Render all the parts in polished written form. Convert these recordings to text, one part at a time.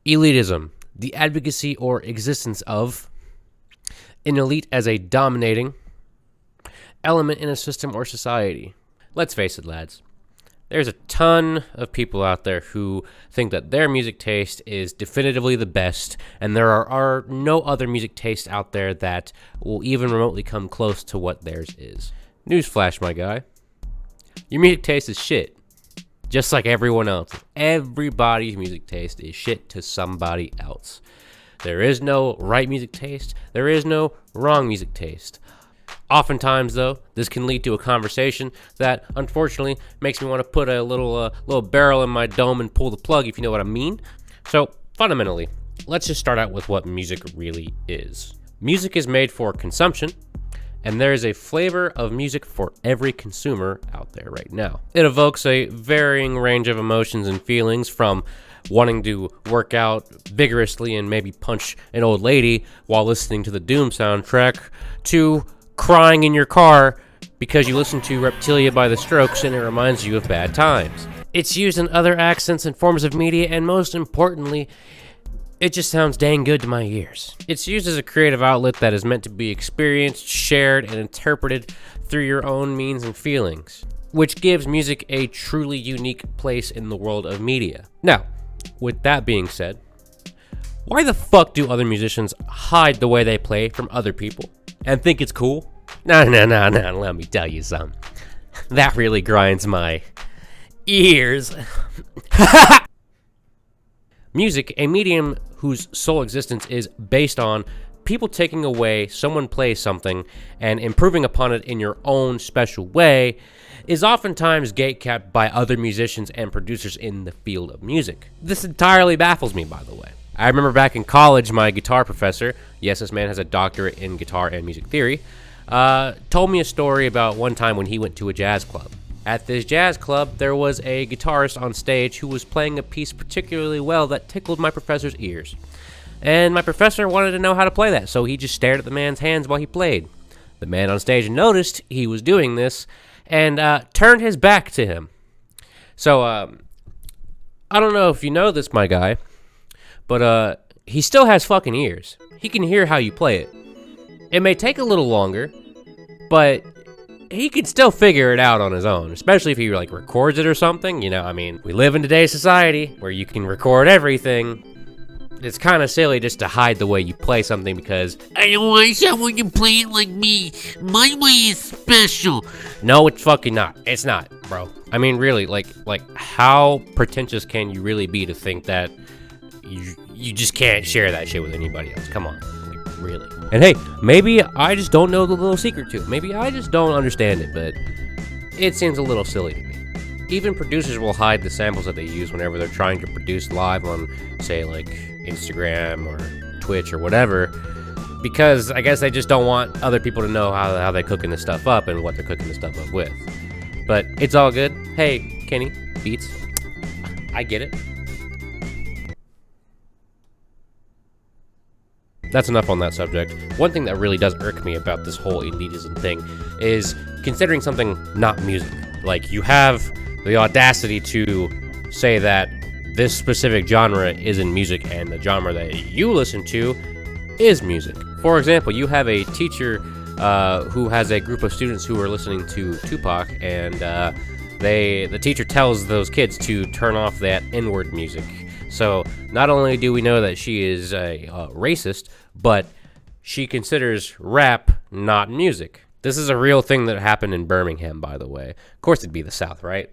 Elitism, the advocacy or existence of an elite as a dominating element in a system or society. Let's face it, lads. There's a ton of people out there who think that their music taste is definitively the best, and there are no other music tastes out there that will even remotely come close to what theirs is. Newsflash, my guy. Your music taste is shit. Just like everyone else. Everybody's music taste is shit to somebody else. There is no right music taste. There is no wrong music taste. Oftentimes, though, this can lead to a conversation that, unfortunately, makes me want to put a little barrel in my dome and pull the plug, if you know what I mean. So, fundamentally, let's just start out with what music really is. Music is made for consumption, and there is a flavor of music for every consumer out there right now. It evokes a varying range of emotions and feelings, from wanting to work out vigorously and maybe punch an old lady while listening to the Doom soundtrack, to crying in your car because you listen to Reptilia by The Strokes and it reminds you of bad times. It's used in other accents and forms of media, and most importantly, it just sounds dang good to my ears. It's used as a creative outlet that is meant to be experienced, shared, and interpreted through your own means and feelings, which gives music a truly unique place in the world of media. Now, with that being said, why the fuck do other musicians hide the way they play from other people and think it's cool? No, let me tell you something. That really grinds my ears. Music, a medium whose sole existence is based on people taking away someone plays something and improving upon it in your own special way, is oftentimes gatekept by other musicians and producers in the field of music. This entirely baffles me, by the way. I remember back in college, my guitar professor, yes, this man has a doctorate in guitar and music theory, told me a story about one time when he went to a jazz club. At this jazz club, there was a guitarist on stage who was playing a piece particularly well that tickled my professor's ears. And my professor wanted to know how to play that, so he just stared at the man's hands while he played. The man on stage noticed he was doing this and turned his back to him. So, I don't know if you know this, my guy, but he still has fucking ears. He can hear how you play it. It may take a little longer, but he can still figure it out on his own, especially if he like records it or something. You know, I mean, we live in today's society where you can record everything. It's kind of silly just to hide the way you play something because I don't want someone to play it like me. My way is special. No, it's fucking not. It's not, bro. I mean, really, like how pretentious can you really be to think that you just can't share that shit with anybody else? Come on, like, really. And hey, maybe I just don't know the little secret to it. Maybe I just don't understand it, but it seems a little silly to me. Even producers will hide the samples that they use whenever they're trying to produce live on, say, like Instagram or Twitch or whatever, because I guess they just don't want other people to know how they're cooking this stuff up and what they're cooking this stuff up with. But it's all good. Hey, Kenny, Beats, I get it. That's enough on that subject. One thing that really does irk me about this whole elitism thing is considering something not music. Like, you have the audacity to say that this specific genre isn't music and the genre that you listen to is music. For example, you have a teacher who has a group of students who are listening to Tupac, and the teacher tells those kids to turn off that N-word music. So not only do we know that she is a racist, but she considers rap not music. This is a real thing that happened in Birmingham, by the way. Of course it'd be the South, right?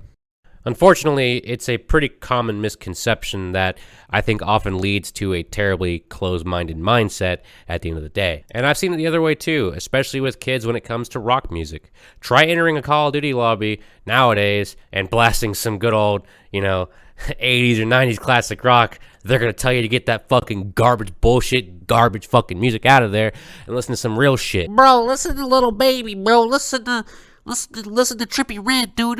Unfortunately, it's a pretty common misconception that I think often leads to a terribly closed-minded mindset at the end of the day. And I've seen it the other way too, especially with kids when it comes to rock music. Try entering a Call of Duty lobby nowadays and blasting some good old, 80s or 90s classic rock. They're going to tell you to get that fucking garbage bullshit, garbage fucking music out of there and listen to some real shit. Bro, listen to Little Baby, bro. Listen to Trippie Redd, dude.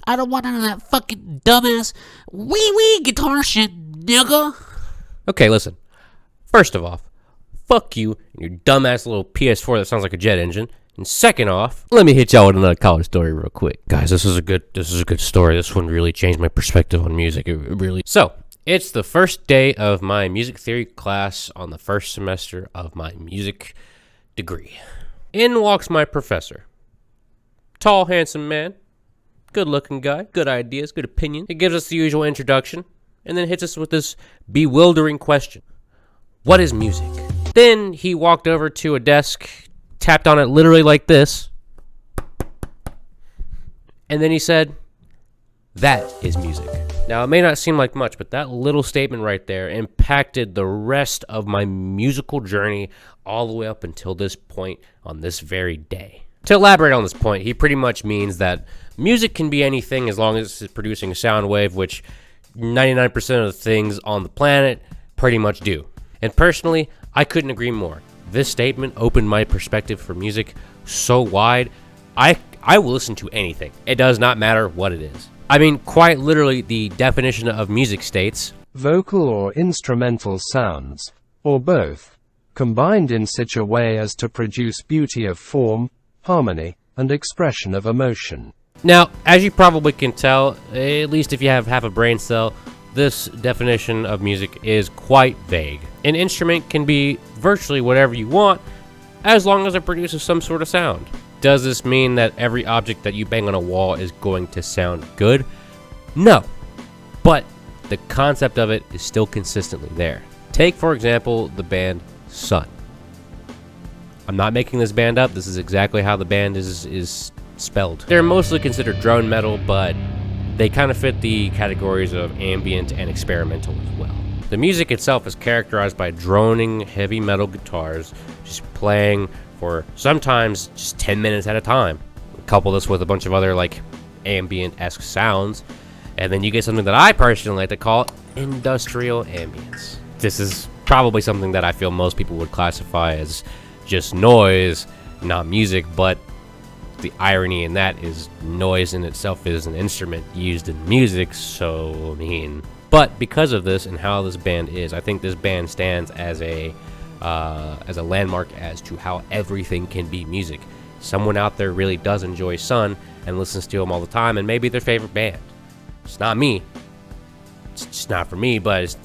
I don't want none of that fucking dumbass wee guitar shit, nigga. Okay, listen. First of all, fuck you and your dumbass little PS4 that sounds like a jet engine. And second off, let me hit y'all with another college story real quick. Guys, this is a good story. This one really changed my perspective on music. It really. So, It's the first day of my music theory class on the first semester of my music degree. In walks my professor. Tall, handsome man. Good-looking guy. Good ideas, good opinion. He gives us the usual introduction and then hits us with this bewildering question. What is music? Then he walked over to a desk, tapped on it literally like this, and then he said, that is music. Now, it may not seem like much, but that little statement right there impacted the rest of my musical journey all the way up until this point on this very day. To elaborate on this point, he pretty much means that music can be anything as long as it's producing a sound wave, which 99% of the things on the planet pretty much do. And personally, I couldn't agree more. This statement opened my perspective for music so wide, I will listen to anything. It does not matter what it is. I mean, quite literally, the definition of music states, vocal or instrumental sounds, or both, combined in such a way as to produce beauty of form, harmony, and expression of emotion. Now, as you probably can tell, at least if you have half a brain cell, this definition of music is quite vague. An instrument can be virtually whatever you want, as long as it produces some sort of sound. Does this mean that every object that you bang on a wall is going to sound good? No. But the concept of it is still consistently there. Take, for example, the band Sun. I'm not making this band up. This is exactly how the band is spelled. They're mostly considered drone metal, but they kind of fit the categories of ambient and experimental as well. The music itself is characterized by droning heavy metal guitars just playing for sometimes just 10 minutes at a time. Couple this with a bunch of other like ambient-esque sounds, and then you get something that I personally like to call industrial ambience. This is probably something that I feel most people would classify as just noise, not music, but the irony in that is noise in itself is an instrument used in music, so I mean. But because of this and how this band is, I think this band stands as a landmark as to how everything can be music. Someone out there really does enjoy Sun and listens to them all the time, and maybe their favorite band. It's not me. It's just not for me, but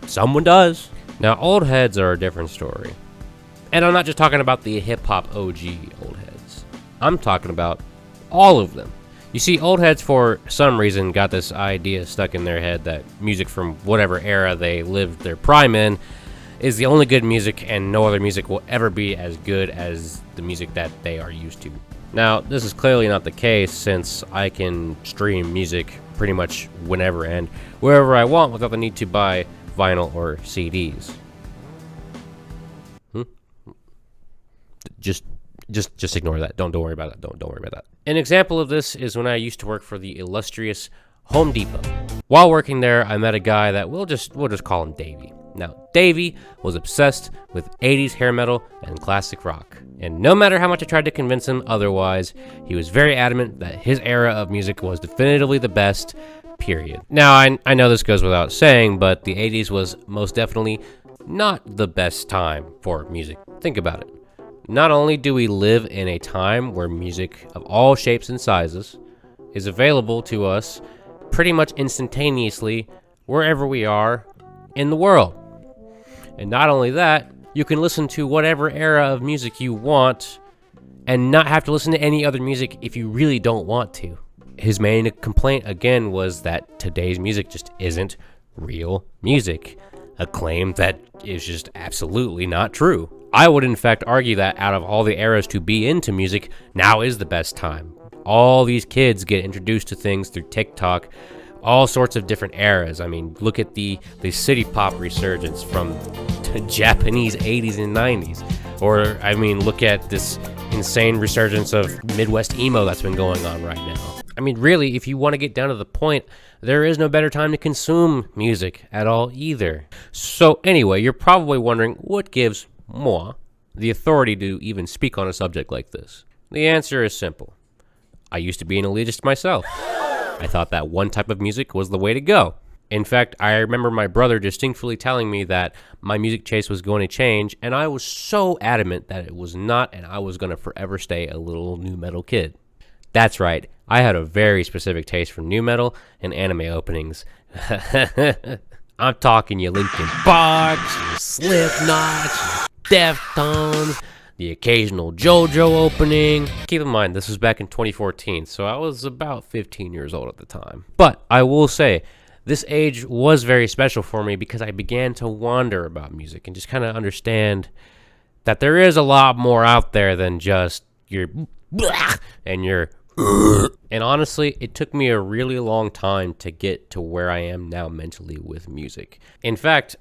someone does. Now, old heads are a different story. And I'm not just talking about the hip-hop OG old heads. I'm talking about all of them. You see, old heads for some reason got this idea stuck in their head that music from whatever era they lived their prime in is the only good music, and no other music will ever be as good as the music that they are used to. Now, this is clearly not the case, since I can stream music pretty much whenever and wherever I want without the need to buy vinyl or CDs. Just ignore that. Don't worry about that. Don't worry about that. An example of this is when I used to work for the illustrious Home Depot. While working there, I met a guy that we'll just call him Davey. Now, Davey was obsessed with 80s hair metal and classic rock. And no matter how much I tried to convince him otherwise, he was very adamant that his era of music was definitively the best, period. Now, I know this goes without saying, but the 80s was most definitely not the best time for music. Think about it. Not only do we live in a time where music of all shapes and sizes is available to us pretty much instantaneously wherever we are in the world. And not only that, you can listen to whatever era of music you want and not have to listen to any other music if you really don't want to. His main complaint, again, was that today's music just isn't real music. A claim that is just absolutely not true. I would in fact argue that out of all the eras to be into music, now is the best time. All these kids get introduced to things through TikTok, all sorts of different eras. I mean, look at the city pop resurgence from the Japanese 80s and 90s. Or, I mean, look at this insane resurgence of Midwest emo that's been going on right now. I mean, really, if you want to get down to the point, there is no better time to consume music at all either. So anyway, you're probably wondering, what gives moi the authority to even speak on a subject like this? The answer is simple. I used to be an elitist myself. I thought that one type of music was the way to go. In fact, I remember my brother distinctly telling me that my music taste was going to change, and I was so adamant that it was not, and I was going to forever stay a little nu metal kid. That's right, I had a very specific taste for nu metal and anime openings. I'm talking your Linkin Parks, your Slipknots, your Deftones, the occasional JoJo opening. Keep in mind, this was back in 2014, so I was about 15 years old at the time. But I will say, this age was very special for me because I began to wonder about music and just kind of understand that there is a lot more out there than just your and your. And honestly, it took me a really long time to get to where I am now mentally with music. In fact,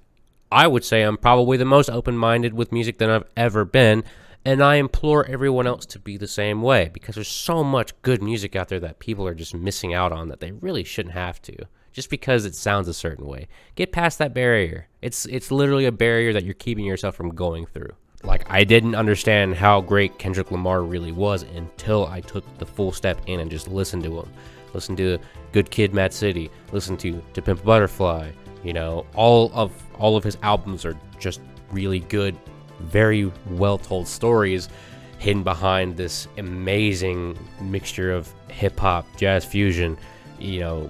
I would say I'm probably the most open-minded with music than I've ever been, and I implore everyone else to be the same way because there's so much good music out there that people are just missing out on that they really shouldn't have to, just because it sounds a certain way. Get past that barrier. It's literally a barrier that you're keeping yourself from going through. Like, I didn't understand how great Kendrick Lamar really was until I took the full step in and just listened to him. Listened to Good Kid, Mad City. Listened to Pimp a Butterfly. You know, all of his albums are just really good, very well-told stories hidden behind this amazing mixture of hip-hop, jazz fusion, you know,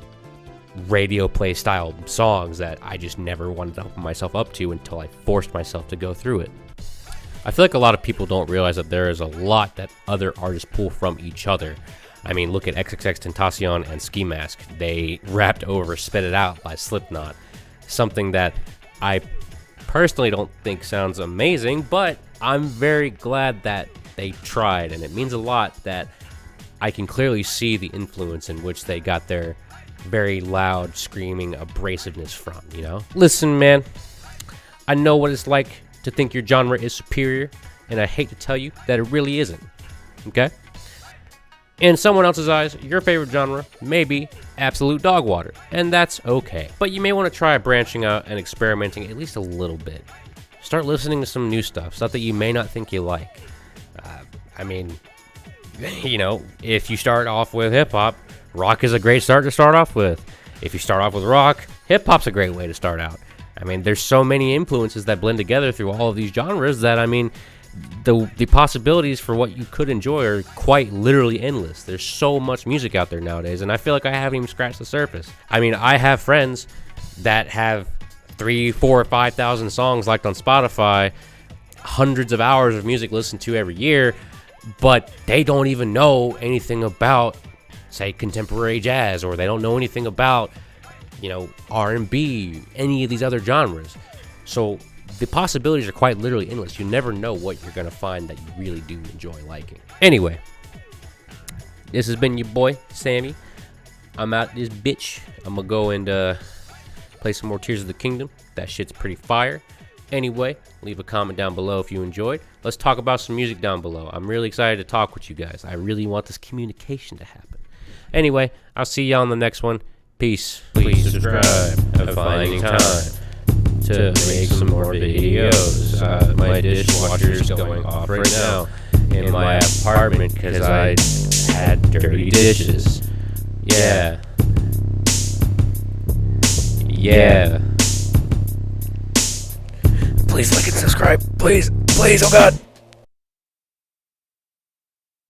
radio play style songs that I just never wanted to open myself up to until I forced myself to go through it. I feel like a lot of people don't realize that there is a lot that other artists pull from each other. I mean, look at XXXTentacion and Ski Mask. They rapped over Spit It Out by Slipknot. Something that I personally don't think sounds amazing, but I'm very glad that they tried, and it means a lot that I can clearly see the influence in which they got their very loud, screaming abrasiveness from, you know? Listen, man, I know what it's like to think your genre is superior, and I hate to tell you that it really isn't, okay? In someone else's eyes, your favorite genre may be absolute dog water, and that's okay. But you may want to try branching out and experimenting at least a little bit. Start listening to some new stuff that you may not think you like. I mean, you know, if you start off with hip-hop, rock is a great start to start off with. If you start off with rock, hip-hop's a great way to start out. I mean, there's so many influences that blend together through all of these genres that, I mean, the possibilities for what you could enjoy are quite literally endless. There's so much music out there nowadays, and I feel like I haven't even scratched the surface. I mean, I have friends that have 3,000, 4,000, 5,000 songs liked on Spotify, hundreds of hours of music listened to every year, but they don't even know anything about, say, contemporary jazz, or they don't know anything about, you know, R&B, any of these other genres. So the possibilities are quite literally endless. You never know what you're going to find that you really do enjoy liking. Anyway, this has been your boy, Sammy. I'm out this bitch. I'm going to go and play some more Tears of the Kingdom. That shit's pretty fire. Anyway, leave a comment down below if you enjoyed. Let's talk about some music down below. I'm really excited to talk with you guys. I really want this communication to happen. Anyway, I'll see y'all on the next one. Peace. Please subscribe. I'm finding time to make some more videos. My dishwasher's going off right now in my apartment because I had dirty dishes. Yeah. Please like and subscribe. Please, oh God.